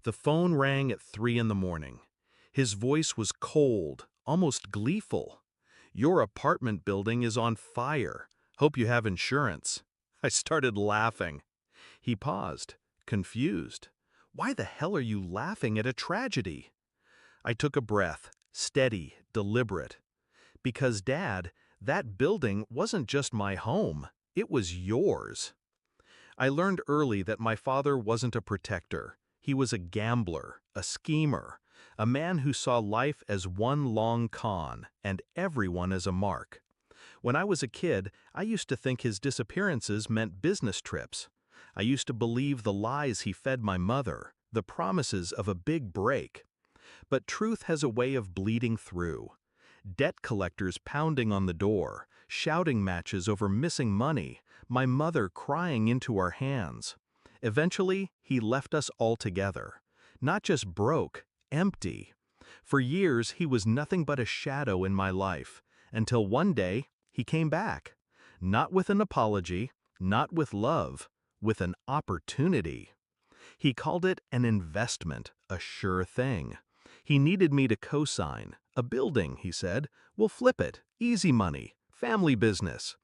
The phone rang at 3 in the morning. His voice was cold, almost gleeful. "Your apartment building is on fire. Hope you have insurance." I started laughing. He paused, confused. "Why the hell are you laughing at a tragedy?" I took a breath, steady, deliberate. "Because, Dad, that building wasn't just my home, it was yours." I learned early that my father wasn't a protector. He was a gambler, a schemer, a man who saw life as one long con and everyone as a mark. When I was a kid, I used to think his disappearances meant business trips. I used to believe the lies he fed my mother, the promises of a big break. But truth has a way of bleeding through. Debt collectors pounding on the door, shouting matches over missing money, my mother crying into our hands. Eventually, he left us altogether. Not just broke, empty. For years, he was nothing but a shadow in my life, until one day, he came back. Not with an apology, not with love, with an opportunity. He called it an investment, a sure thing. He needed me to co-sign. "A building," he said. "We'll flip it. Easy money. Family business."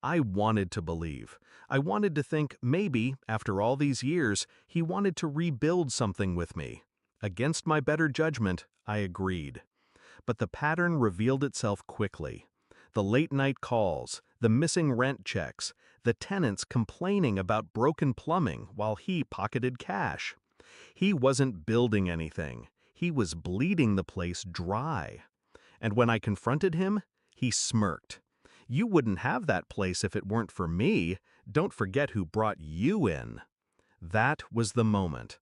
I wanted to believe. I wanted to think maybe, after all these years, he wanted to rebuild something with me. Against my better judgment, I agreed. But the pattern revealed itself quickly. The late-night calls, the missing rent checks, the tenants complaining about broken plumbing while he pocketed cash. He wasn't building anything. He was bleeding the place dry. And when I confronted him, he smirked. "You wouldn't have that place if it weren't for me. Don't forget who brought you in." That was the moment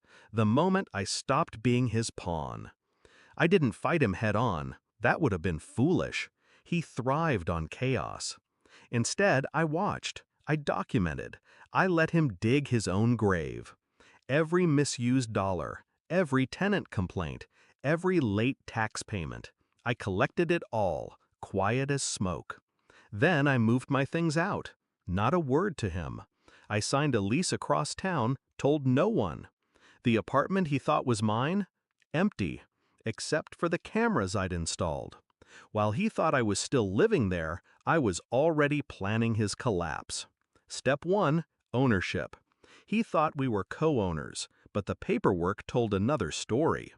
I stopped being his pawn. I didn't fight him head on. That would have been foolish. He thrived on chaos. Instead, I watched. I documented. I let him dig his own grave. Every misused dollar, every tenant complaint, every late tax payment. I collected it all, quiet as smoke. Then I moved my things out. Not a word to him. I signed a lease across town, told no one. The apartment he thought was mine? Empty, except for the cameras I'd installed. While he thought I was still living there, I was already planning his collapse. Step 1, ownership. He thought we were co-owners, but the paperwork told another story.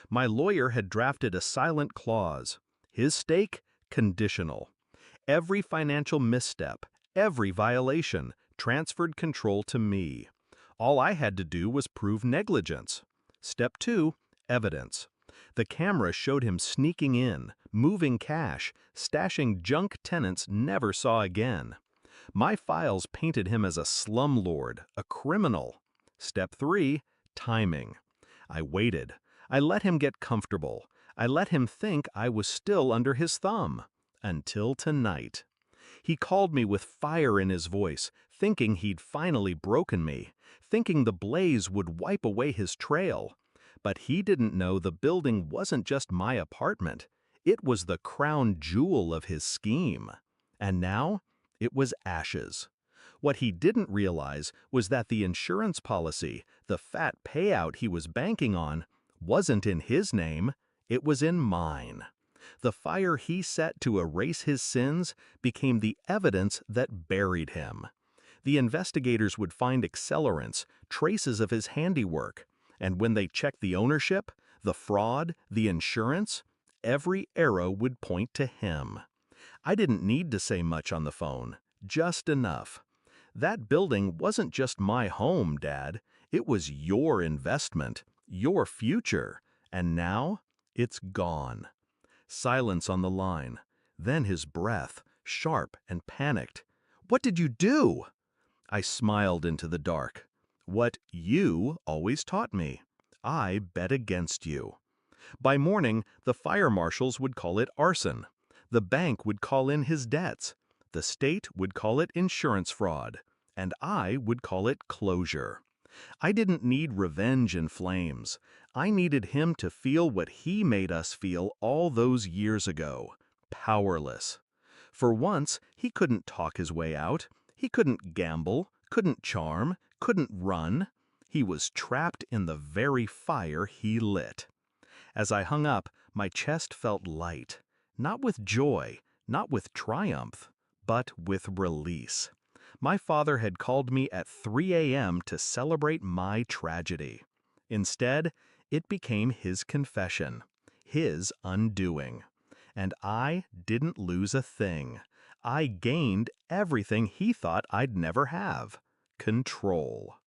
My lawyer had drafted a silent clause. His stake? Conditional. Every financial misstep, every violation, transferred control to me. All I had to do was prove negligence. Step 2, evidence. The camera showed him sneaking in, moving cash, stashing junk tenants never saw again. My files painted him as a slumlord, a criminal. Step 3, timing. I waited. I let him get comfortable. I let him think I was still under his thumb. Until tonight. He called me with fire in his voice, thinking he'd finally broken me, thinking the blaze would wipe away his trail. But he didn't know the building wasn't just my apartment. It was the crown jewel of his scheme. And now, it was ashes. What he didn't realize was that the insurance policy, the fat payout he was banking on, wasn't in his name, it was in mine. The fire he set to erase his sins became the evidence that buried him. The investigators would find accelerants, traces of his handiwork, and when they checked the ownership, the fraud, the insurance, every arrow would point to him. I didn't need to say much on the phone, just enough. That building wasn't just my home, Dad. It was your investment, your future, and now it's gone. Silence on the line. Then his breath, sharp and panicked. "What did you do?" I smiled into the dark. "What you always taught me. I bet against you." By morning, the fire marshals would call it arson. The bank would call in his debts. The state would call it insurance fraud. And I would call it closure. I didn't need revenge in flames. I needed him to feel what he made us feel all those years ago. Powerless. For once, he couldn't talk his way out. He couldn't gamble, couldn't charm, couldn't run. He was trapped in the very fire he lit. As I hung up, my chest felt light, not with joy, not with triumph, but with release. My father had called me at 3 a.m. to celebrate my tragedy. Instead, it became his confession, his undoing. And I didn't lose a thing. I gained everything he thought I'd never have: control.